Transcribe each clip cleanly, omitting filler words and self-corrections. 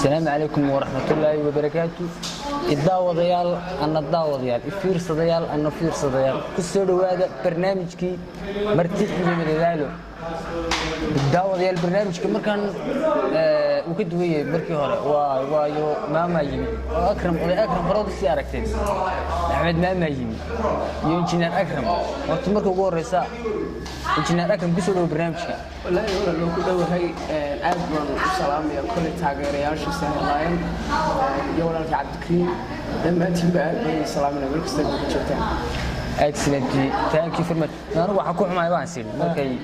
السلام عليكم ورحمة الله وبركاته. الدعوة أنا الدعوة الفير صديال أنا فير صديال كسر هذا برنامج كي مرتب من الهلال الدعوة البرنامج كمر كان وكدوية بركي هلا وايو ما يجي أكرم فراد السيارتين أحمد ما يجي يمكن أكرم وتمرك وقول رساء يمكن أكرم بيسولو برنامج والله لو كده هاي أزمن السلام يا كل تاجريان شو سنة لاين يولا في عبد الكريم لما تبقى السلام عليكم استقبل شتى. Excellent. Thank you very much. أنا راح أكون معي بانسين. مركي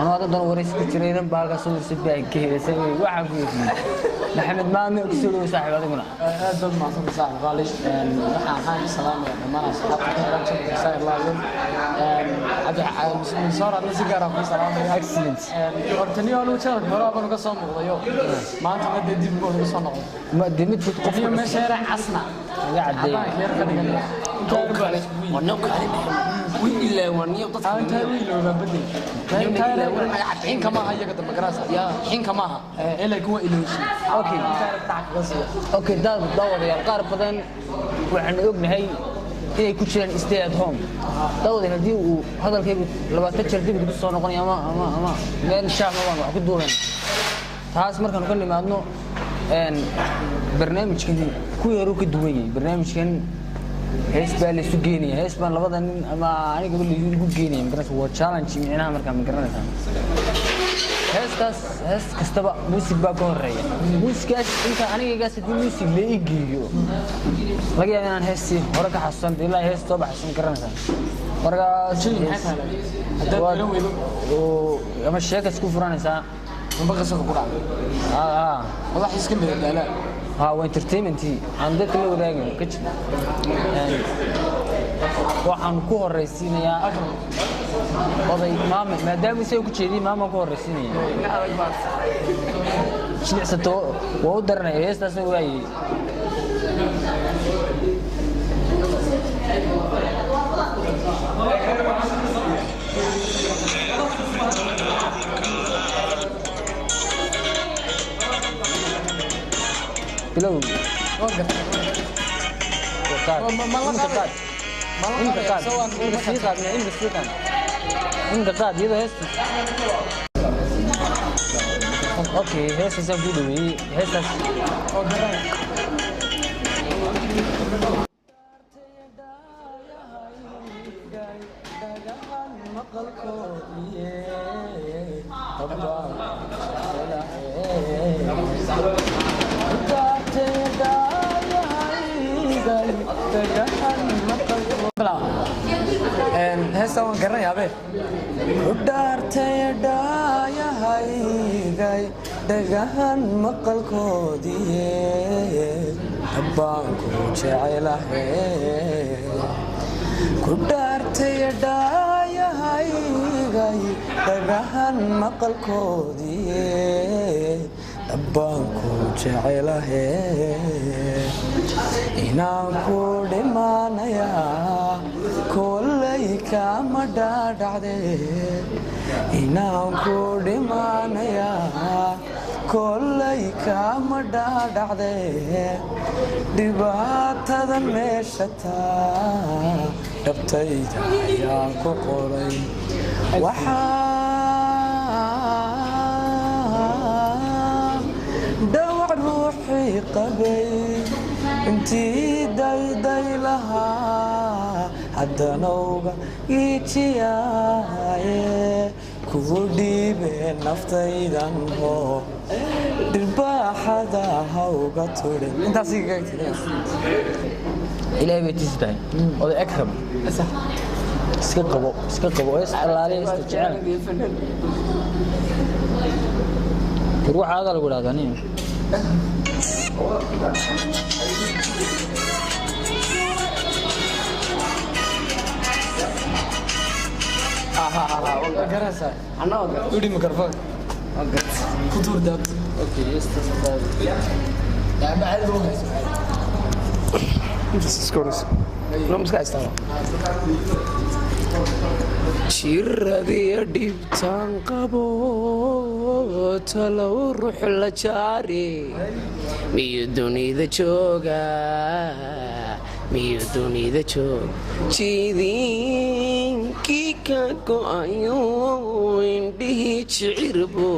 أنا هذا دون وريس كتيرين باقي صور سبعة كهيل سوي واحد فيهم. محمد ما كسروا صاحب هذا قلنا. هذا ما صار صاحب غالش نحن السلام عليكم ما أصحاب كتير صاحب لاين عاد صار عندنا سيجارة في سلام عليكم. Excellent. أرتني أنا وشان مرة أنا قصام غضيو ما أنت ما تدي بقول قصام غض. ما دمت تقف. يوم مشارع عصنا. قاعد دي. ونوك عليه ويلا ونيو تطلع أنت ويلا ما بدي أنت لا حين كما هي قد مقراصة يا حين كما إلا يكون إلوشي أوكي أوكي ده دور يا قارب بدن وعن ابن هاي إيه كوتشين استياد هوم دور هدي وهذا الكيب لما تشر دي بس صار نقول يا ما غير الشعب ما أكيد دورين هاس مركز نقول ما إنه إن برنامج كذي كوي روك الدوية برنامج كان هيسبان لسوقيني هيسبان لبضن أما أنا قبل يقول جيني مقرنس هو challenge من أنا مركب مقرنس هيس كستبا موسيقى باكورية موسيقى أنت أنا قاعد أسمع موسيقى ليجيو لقي أنا هيسي ورقة حسن ديلا هيس طبعا حسن مقرنس ورقة شيء حتى أما الشيء كسكو فرانسا مبغى سوق قرآن والله حس كده لا ها وانترتينمنتي عندك اللي وراجع كتش يعني waxaan ku horeysiinayaa oday maadaama ay ku jeedin maama ku horeysiinaya shilcsato waa u daranay heestaas way بلو وقف انت قاعد يده هست اوكي هست سوي هست هسه وان قرن يا بيه ودارتي دايا هاي دغان مقل كودي حبانكو جعله ودارتي دايا هاي دغان مقل كودي حبانكو جعله inaan ku dhimaanayaa kollay kama dhaadhacdee inaan ku dhimaanayaa kollay kama dhaadhacdee dhibaatada meesha taa dhabtayda ayaan ku qoray waxaa dhawac ruuxii qabay intii dayday lahaa haddanowga iijiyaaye kugu dhiibee naftaydan hoo dhirbaaxada hawga turin intaas ilaahay bay tiisdahay oday akram iska qabo is alaaliya iska jecel ruuxa hada lagu dhaadaniyo garasa ana udi mikrofon futur dab okay yestas ya بعد لو انت سكورس لو مسك استوى jiradii dhibtaan qabo talow ruux la jaari miyuu dunida jooga jidiinkii ka go'ayo indhihii jicirbo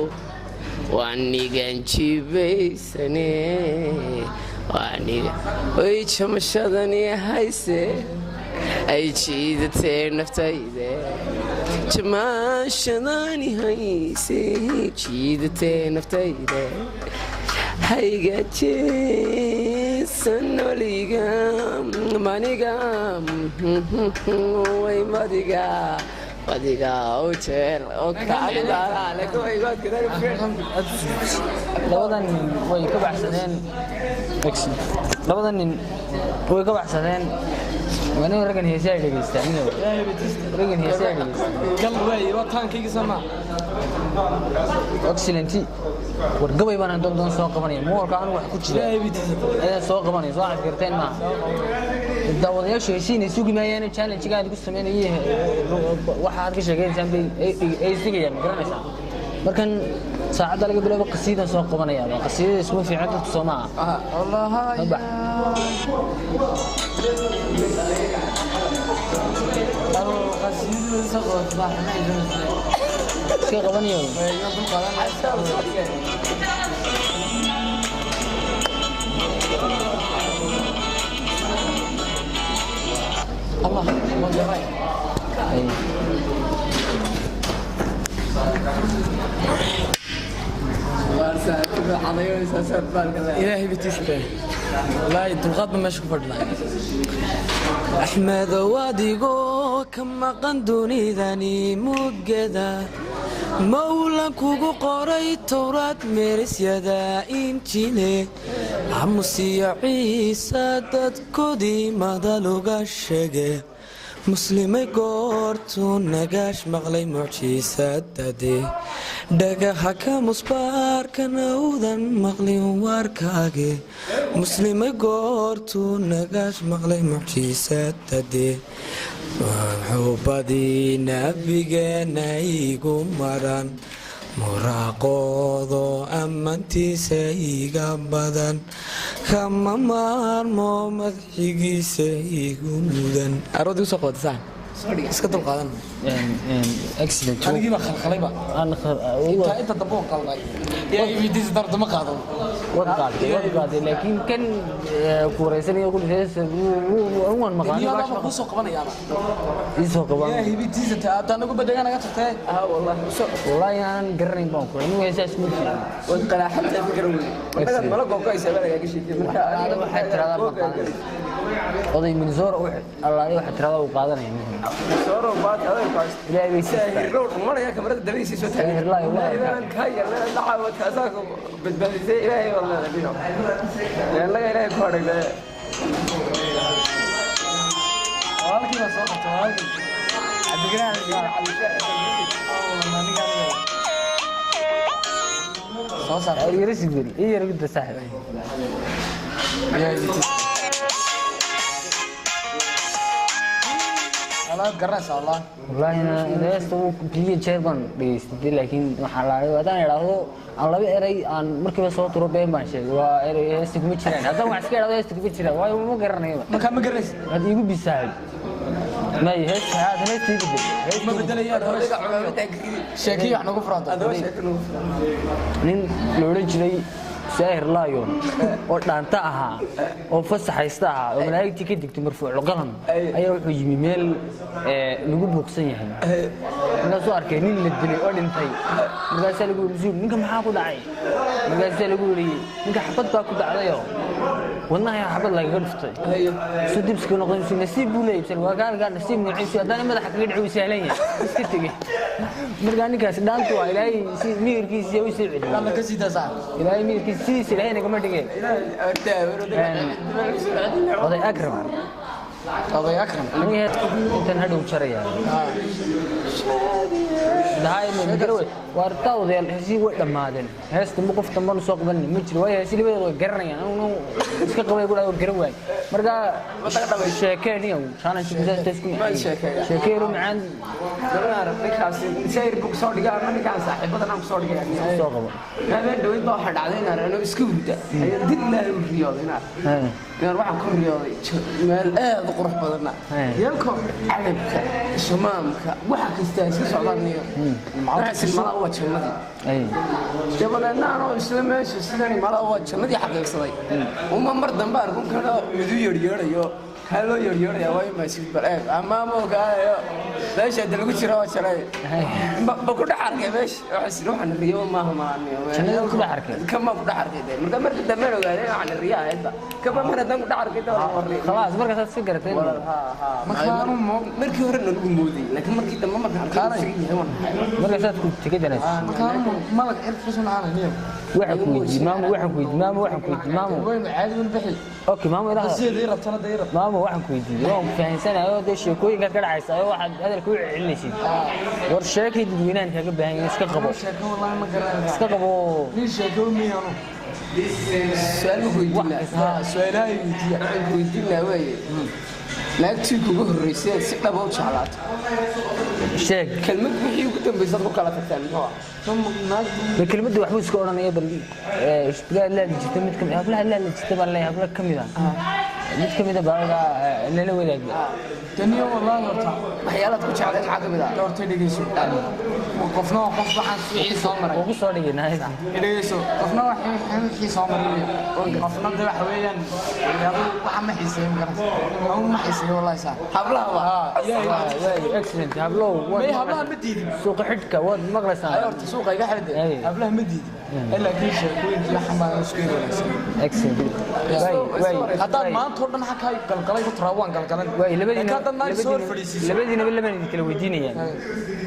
waanigan jibaysane way jamashadani hayse ay jiidatee naftayde jamaashadani hayse jiidatee naftayde hayga jeesan oliga maniga way madiga hotel labadan nin way ka baxsadeen وانا رجل هيساعد يستعمله رجل هيساعد قال واي وطان كيس ما اكسلنتي ورقبي بان دون سو قبانيه مو كان wax ku jira ee soo qabanay soo xirteen ma dawadayaasha heshiin isugu maayeen challenge-gaad ku sameeyay waxa aad ka sheegaysan bay ay sigayaan garanaysa markan saacada laga bilaabo qasiida soo qabanaya qasiidada isku fiican dadka Soomaaliya Allah قصيدة سقط ما احنا شيء غبانيو الله ما جراي إلهي بتسبح والله تلغط ما شوف فضلا أحمد واديقو كما قندوني ذاني مجدا مولا كوكو قري تورات ميرس يدا إنجيلي عمسي عيسى دادكودي مدالوغا الشيغي مسلمي قورتو نقاش مغلي معجيسة دادي دقا حكا مصبار كنوذا مغلي واركاقي مسلمي قورتو نقاش مغلي معجيسة دادي حبادي نبيقنا يقو مران muraaqoodo ammaantiisa iga badan kama maarmo madaxigiisa igu mudan aroodii usoo qabatisaan iska dulqaadan excellent anigii baa khalkhalayba inta dambe oo qalday yaa iidiisa dardama qaado wadqaaday laakiin kan ku wareysanaya ku dhigaysa waan maqaan yaa ku soo qabanayaaba isoo qaban yaa iidiisa taada anagu badagana naga tagtay wallahi aan garanayn baan ku inuu heesaas ma jirin wad qaraxada fikirweey wadaad mala goobka ay sabada ka sheekay marka waxa tirada maqaan oday minzoor Allah waxa tirada uu qaadanay sooro baad aday kaas ilaahay bay saahiro maraya kamarada dabaysi soo taagay ilaahay ka yar dhaxawad kaasaako badbaadisay ilaahay wallahi bino ilaahay ku hadhay walkii ma soo qabto walkii adigraan soo saar ay yarsigiri ay yargida saaxiib الله قرص الله والله أنا استوى بيجي شيربان بيستدي لكن محلات هذا يراهو على بيري عن مركب صوت ربين ماشي وإري استقبل شيران هذا ما عسكر هذا استقبل شيران واي مو قرني ما كان مقرص هذا يقول بيساعد ما يهش هذا ما يستقبل ما بدل يا شاكي احنا كفرات نين لورجلي ساهر لايون oo dhaanta aha oo fasaxaysta aha oo malaa'igti ka digtay marfuuc qalan ayaa wuxuu yimi meel lagu buuqsan yahay inta soo arkay nin la dilay oo dhintay markaas lagu yiri ninka maxaa ku dhacay markaas lagu yiri ninka xabad baa ku dhacdayo wadnaha xabad laga dhuftay soo dibska noqon si nasiib buu leeyahay waa gaar nasiib nuuciisa hadana madaxa kaga dhacay sahlan yahay iska tagay markaa ninkaas dhaantu waa ilaahay si miirkiisa uu sii celiyo lama ka sii dasaa ilaahay miirkiisa si ilaahay naga dhigay oday akram oday akram intan hadhow jaraya isdahay ma garaway wartawdeel hesi way dhamaadeen heesta ma qof tamban soo qaban ma jiro way heesi libadeed way garanayaan anu iska qabay gudaayo garaway marka sheekeeniyo challenge business isku sheekeeyo macaan gabar ninkaas sayr book soo dhigaa ninkaas saaxiibadan aan soo dhigay soo qabo habeen dhawid baa waxa dhacday inaan ano isku hurda ay dib ilaahay u riyooday inaan waxaan ku riyooday meel aad u qurux badan yalko calabka shamaamka waxa kasta iska socdaaniyo maxaa mala waa jannadii jabalaana isla meesha sidani mala waa jannadii xaqiiqsaday uma mar dambe arko kana midu yeeriyo halo yeeriyo way ma si bareeg ama ma ogaayo meesha lagu jiro waa shalay ba ku dhaxarkay meesha waxa ruuxan riyo ma hamaaniyo jannada ku dhaxarkay kama ku dhaxarkay marka dambe ogaaday aan riyaa hayda kaba mar hadan ku dhaxarkay خلاص marka saad si garatay markii hore nagu moodey laakiin markii dambe marka saad ku tigadanas malag irfusan aan niyo waxa ku weydiimaamo way caadi u bixi okay maamo ilaha sidii rabtana dayra maamo waxaan ku weydiiyay waan fahansanayo de sheekooyinka ka dhacaysa waxa hadalka u celinaysid war sheekay dadweynahan kaga baahan yahay iska qabo sheeko wallahi ma garanaysa iska qabo ni sheeko miyano su'aalaha weydiina way laagtii kugu horeysay si dhab u jeclaato sheeg kelmad wixii ugu dambeysay ku kala tagtaan muxuu kelmadda waxbuu iska odhanaya bal isbigaa la jirtay mid kamid hablaha la jirtay baa la habla kamid ah mid kamid ah baa la wadaagay taniyo wallahi horta waxyaalaad ku jeclay maxaa kamid ah horta dhigeyso qofna qof waxaan fiici soo maray ugu soo dhignaa dhigeyso qofna waxaan fiici soo maray qofna de wax weeyaan yaabo waxa ma xiiseeyo garan ma xiiseeyo wallahi saa hablaha waa excellent hablo way hablaha ma diidin suuqa xidhka waad maqlaysaa horta suuqa iga xidhay hablaha ma diidin ilaa kii sheekooyinka la xambaaray isku yeelanaysa excellent way haddaan maanta oo dhan xakay galgalay ku taraawaan galgalan way labadiinaba lama kala weydiinayaan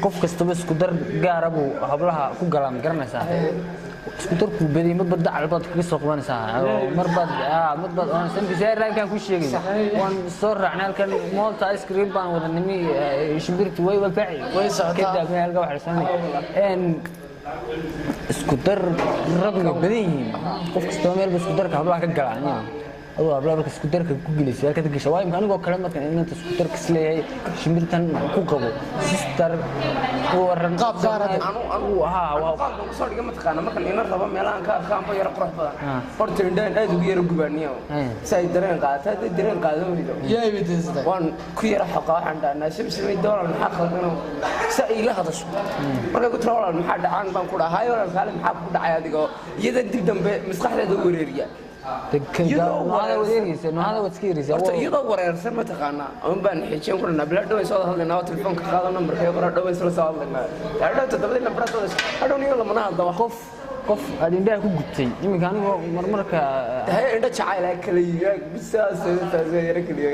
qof kastaba isku dar gaar ah buu hablaha ku galaan garanaysaa isku darku baday ma badda albaad kaga soo qabanaysaa marbaad aan sankiisa raankan ku sheegay waan soo raacnay halkan moolta ice cream baan wada nimi shimbirtu way walbaaci way socotaa meel halka wax sanay isku dar rabga badan qof kastaba meel isku darka hablaha ka galaan adoo hablaha isku darka ku gilisay halka gasho way anigoo kale markan inta isku darka isleeyahay shimbirtan ku qabo sister waran qaab gaar ah waa soo dhiga ma taqaan markan ina rabo meelahan ka arkaan ba yar qurux badan horta indhaan aad ugu yar gubaaniyo say dareen qaado weydo yaa ibidisada waan ku yar xaqaa waxaan dhaanaa shimshimay doolar maxaa qaldan sa ila hadasho marka ku tiro walaal maxaa dhacaan baan ku dhahay walaal kale maxaa ku dhacay adigoo iyada dib dambe maskaxdeeda u wareeriya iyadoo wareersan ma taqaanaa un baan xijeen ku dhanaa bilaa dhawayn soo hadlaynaa oo telefoonka qaado nambarka qora dhawayn soo hadlaynaa hadhow todobadii lambaradooda hadhow niyo lamana hadlaba qof aad indhaha ku gubtay iminka anigoo marmarka indha jacayl kala yigaa bisaas yara kaliya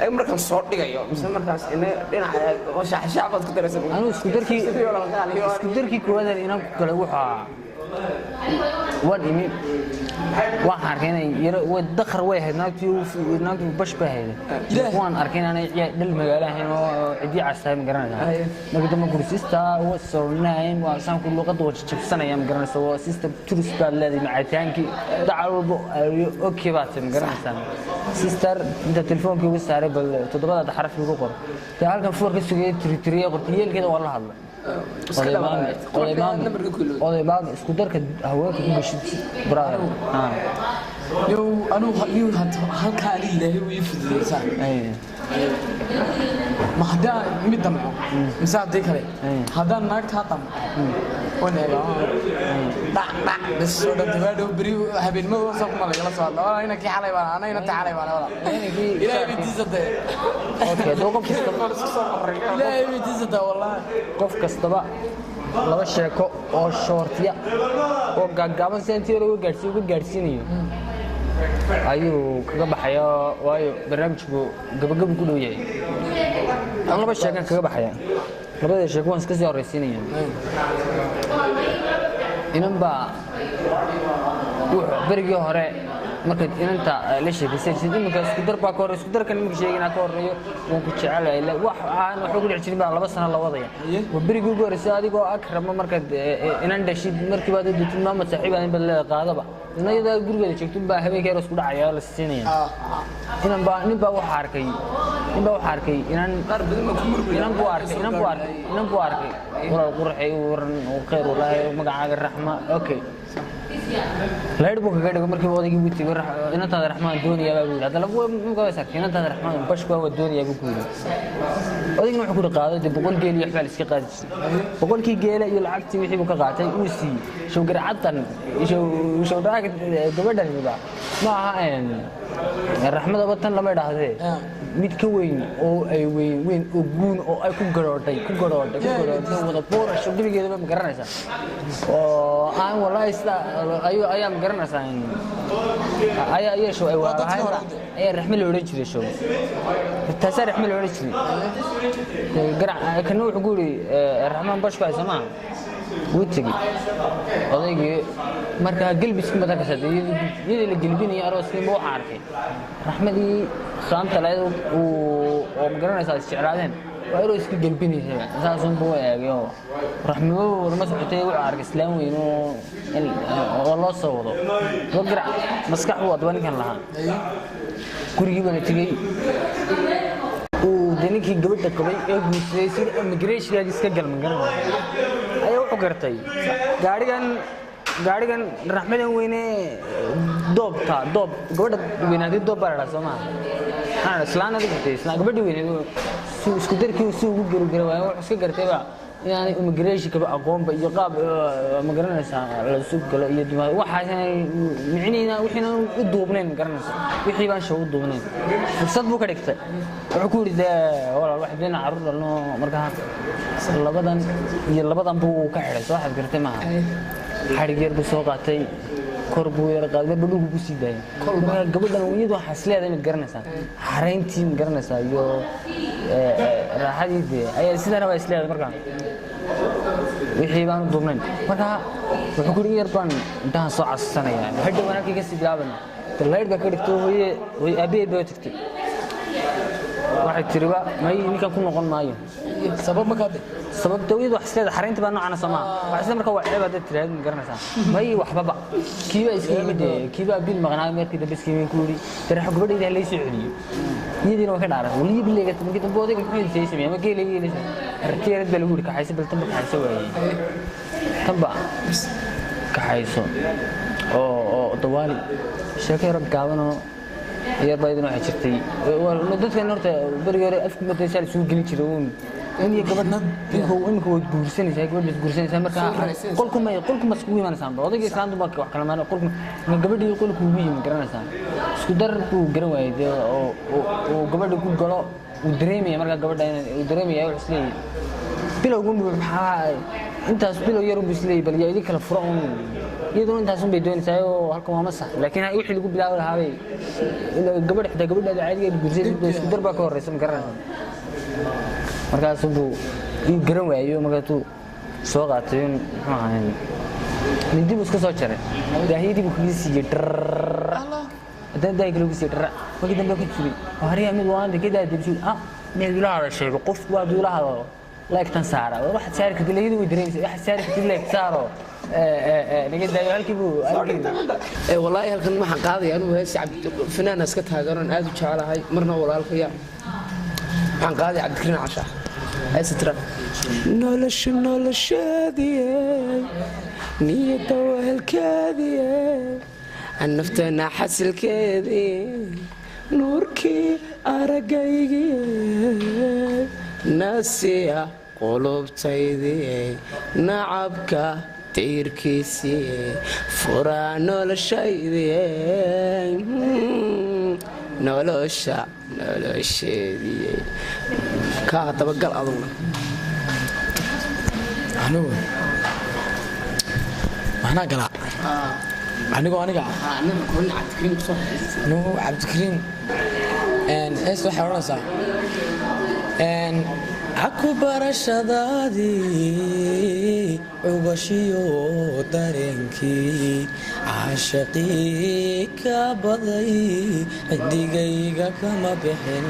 ay markaan soo dhigayo mise markaas dhinaca shacbaad ku daraysan anigu isku darkii koowaad inaan ku galay waxaa waan imi waan arkay yar way dakhar way ahayd naagtu bash bay ahayd waan arkay inay dhal magaalo ahayn oo cidii casay ma garanaysaa markii dambe gursista waa sornayn waa san ku luqad wada jabsanaya ma garanaysaa waa system tourist baa leedahay macaankii dacalbo okay baa ma garanaysaa sister inta telefoonka ugu saaray bal todobada xaraf ugu qor halkan foorka sugay tiriye qortiyeelkeeda waa la hadlay odaybaan isku darka haweenka ku gashid brother yow anuu halkaa ali ilaahay uu ii fududaysaa ma haddaan mid damco mise haddii kale haddaan naagtaa damco waan eegaa dhac bas oo dhan dabaadhow beri habeenimada wasoo kuma lagala soo hadla wala inankii xalay baan ana inanta xalay baan wala ilaahay bitiisa dee ilaahay bitiisa dee wallahi qof kastaba laba sheeko oo shoortiya oo gaagaaban seentii uga gaadhsiinayo ayuu kaga baxaya waayo barnaamijku gabagaba ku dhow yahay aan laba sheekan kaga baxaya labada sheeko waan iska sii horeysiinaya inan baa berigii hore marka inanta la sheekaysan sidii iminka isku dar baa ka hor isku darkan iminka sheegina ka horeeyo waan ku jecelahay wax aan wax ugu dhicin baa 2 sano la wadaya waa barigu ugu horeysay adigoo akrama marka inan dhashid markii baad u tilmaamay saaxiibaan bal la qaadaba inayada gurigeeda joogto baa habeenkii isku dhacaya la siinaya nin baa wax arkay inan buu arkay walaal qurxay waran oo khayr walaahi magacaaga raxma okay layd buu kaga dhigo markii odaygii uu tigay inantaada raxmaan doonaya baa wiil hadda lagu saakay inantaada raxmaan bashku waa doonaya buu ku yiri odaygii wuxuu ku qaado 100 geel iyo xabal iska qaadi 100kii geel iyo lacagtii wixii uu ka qaatay uu sii show garcadan show dhaag gabadhan ma aha raxmada watan lama dhahdee mid ka weyn oo ay weyn oo guun oo ay ku garoodhay wada boorasho dibigeeda ma garanaysaa oo aan wallahi ayaa ma garanaysaa ayaa show ay waahay ayaa raxmo la oran jiray show taasar raxmo la oran jiray kan wuxuu guri raxmaan bashku ay samaa wutigi odaygii marka galbiska ma ka sadeeyay la galbinayo arooskii ma waxa arkay raxmadii khaamta leed oo ma garanaysaa isticraadeen waa arooskii galbinayay saasun buu eegayo raxmado ma socotay wuxuu arkay islaam weyn oo loo soo wado gogra maskax uu wadban kan lahaa gurigii baa tagay daninkii gabadha qabay ee guursaday sida immigration iska galman garanayay ayaa wuxuu gartay gaarigan raxmadan weyne doobta gabadha weynaadii doob baa la Soomaa islaan adiga gartay islaan gabadha weyne isku darkii uu ugu gargaray waa wuxuu iska gartay baa yani immigration ka aqoon ba iyo qaab ma garanaysaa la suuq galo iyo dimaad waxa micniina wixina u duubneen ma garanaysaa wixii baan soo u duubneen fursad buu ka dhigtay wuxuu ku yiri walaal wax been carruur dhalno markaa labadan buu ka xiray soo xad gartay maaha xarigeer buu soo qaatay kor buu yar qaaday badhugu ku sii daayay kolba gabadhan iyadu waxa isleedahay ma garanaysaa xareyntii ma garanaysaa iyo raaxadii ayaa sidana waa isleedahay markaa wixii baan duubnayn marka wuxuu ku yiri baan intaan soo cassanaya hadda wanaagii ka sii bilaabana laydka ka dhigto way abeey baa tagtay waxay tiriba may ninka ku noqon maayo sabab ma kaade sababta iyadu wax isleedahay xareynta baan noocana Soomaa waxa marka waa ceeb dad tiraad ma garanaysaa may waxba kiiba iska yimid kiiba bil maqnaa markii dambe iska yimid ku yiri tarax gabadheeda la soo celiyo iyadina waa ka dhaaray wali bileega markii dambe odayga wuxuu isay sameeyay ma geelay artiyada bal guuri ka haysa bal tan ka haysa waayay tamba ka hayso oo dawaali sheekay rag gaabano yar baydina waxa jirtay dadkan horta bariga hore afku madaysan soo gelin jiray in iyo gabadhan inka way guursanaysaa gabadha guursanaysaa marka qolku ma isku imanaysan odayga islaantu ma wax kala maana qolku gabadhii qolku ugu yimid garanaysaa isku dar buu garan waayay oo gabadha ku galo uu dareemaya marka gabadha uu dareemaya wax isleeyay bilowgu maxaa intaas bilow yar uu isleeyay bal yaa idin kala furo iyadoo intaas bay doonaysaa oo halkan waa masax laakiin wixii lagu bilaaw lahaa bay gabadha xitaa gabadha caadiga guursanaysaa isku dar baa ka horeysan garanaysaa markaas uu garan waayo markuu soo qaatay maxaan midib iska soo jaray daahiyadii buu kaga siiyay haddana daahiyadii lagu siiyay markii dambe ku jiray hariya mid waan dekedaa dibsuu meel ilaha sheego qof waa duulaha laagtan saara wax saari ka dilaydu way dareemaysaa wax saari ka dilay saaro naga daayo halkii buu wallahi halkan waxaan qaadaya anuu hees fanaan iska taageeran aad u jecelahay marna walaalkaya waxaan qaadaya Cabdikariin Casha أسترا نولشادية نية والكادية النفتنا حسل كذي نوركي أرجعي ناسيا قلوب تيدي نعبك تيركيسي فرا نولشادية nolosheedii ka dabagal aduna maxna gala aniga aniga kun Cabdikariin soo no Cabdikariin waxa oranaysaa aku barashadaadii ugashiyo dareenkii caashaqii ka baday ciddigayga kama bixin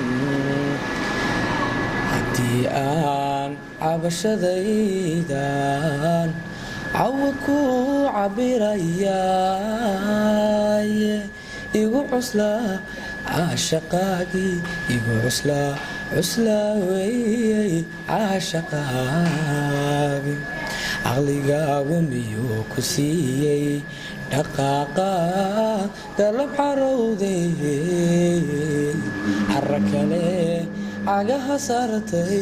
haddii aan cabashadaydan cawa ku cabirayaye igu cuslaa caashaqaagii igu cuslaa weeyey caashaqaagii caqligaagu miyuu ku siiyey dhaqaaqa dalab carowday cara kale cagaha saartay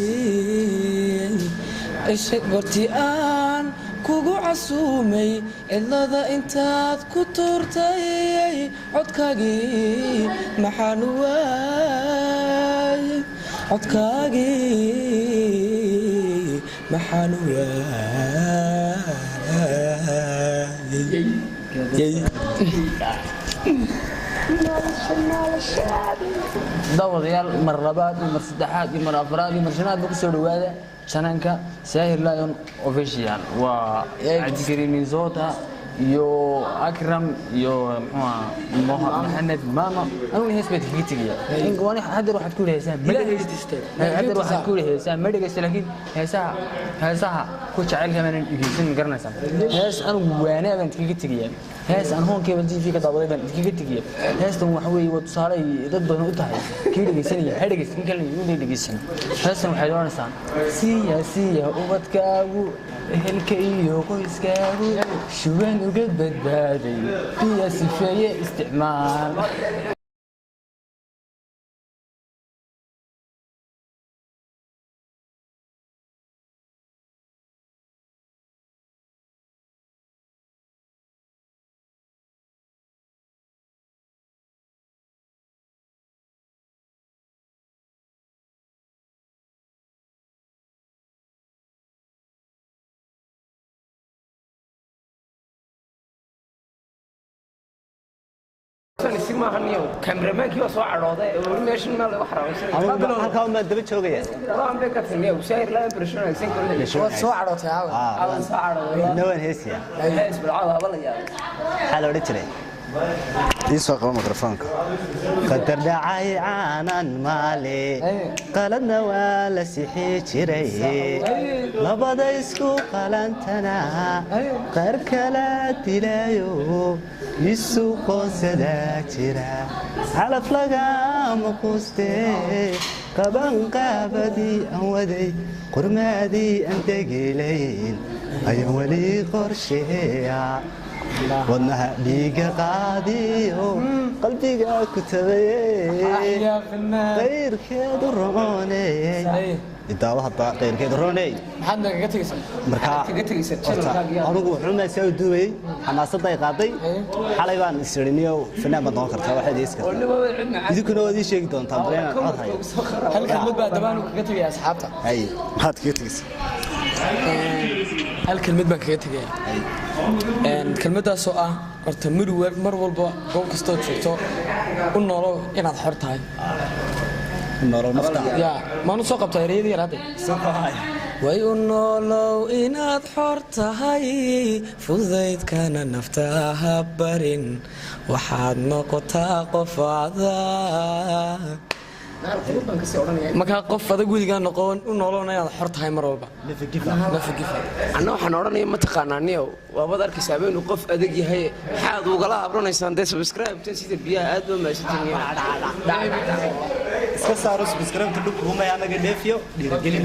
gorti aan kugu casuumay cidlada intaad ku tuurtay codkaagii maxaan waayey codkaagii maxaan waayey daawadayaal mar labaad iyo mar saddexaad iyo mar afraad iyo mar shanaad ku soo dhawaada channelka Sahir Lion Official waa Cabdikariim Minnesota iyo Akram iyo Mohamed Mama anu heesbad fiitiga in wani hadda waxaad ku leeyahay hadda waxaad ku leeyahay madagaysa laakiin heesaha ku jacayl kamaan igeysan garanaysan hees anu waana baan kaga tagayaa hees aan hoonkeyba TV ka daawaday baan kaga tagayaa heestan waxa weeye waa tusaale dad badan u tahay kii dhageysanaya hadhageysan kale inuu dhageysan heestan waxay doonaysaa siya ubadkaagu ehelka iyo qoyskaagu shuban uga badbaaday biyo sifeeye isticmaal سيما هنيو كاميرمان كيو سو عروضه ورميشن مال wax raawaysan halka ma daba joogaya waan bay ka tirmiyo Sahir Lion Official aysan kulli soo carootay awan soo carootay nawan heesiya hees bilcada haba la yaab xal oo jiray isoo qabo mikrofoonka qadar dhacay aanan maale qaladna waa la sixi jiray labada isku qalantana qar kala dilayo isu qoosada jira halaf laga maquuste qaban qaabadi aan waday qurmaadii aan degilayn ayaan wali qorsheeya wadnaha dhiiga qaadiyo qalbiga ku tagay qayrkeedu roonay idaawa hadda qayrkeedu roonay maxaad naga tagaysaa marka anigu wuxuu ma soo duway xamaasadda ay qaaday xalay baan isiriniyo fanaan badan kartaa waxay iska idinkuna wadi sheegi doontaa bareen cod hay halkan mid baa dabaan kaga tagay asxaabta hay maxaad kaga tagaysaa halkan mid baan kaga tagay kelmadaasoo ah horta mar walba goob kastoo joogto u noolo inaad xor tahay nolol nafta yaa maanu soo qabtaa ereyadii yar hadda way u noolow inaad xor tahay fudaydkana nafta ha barin waxaad noqotaa qof adag markaa qof adag weligaa noqon u nooloona inaad xor tahay mar walba anna waxaan odhanaya ma taqaanaa niyow waabad arkaysaa inuu qof adag yahay maxaad ugala habranaysaan dee subscribe sida biyaha aad baa maashatiin iska saaro subscribe ta dhulka uma anaga dheefiyo dhiirigelin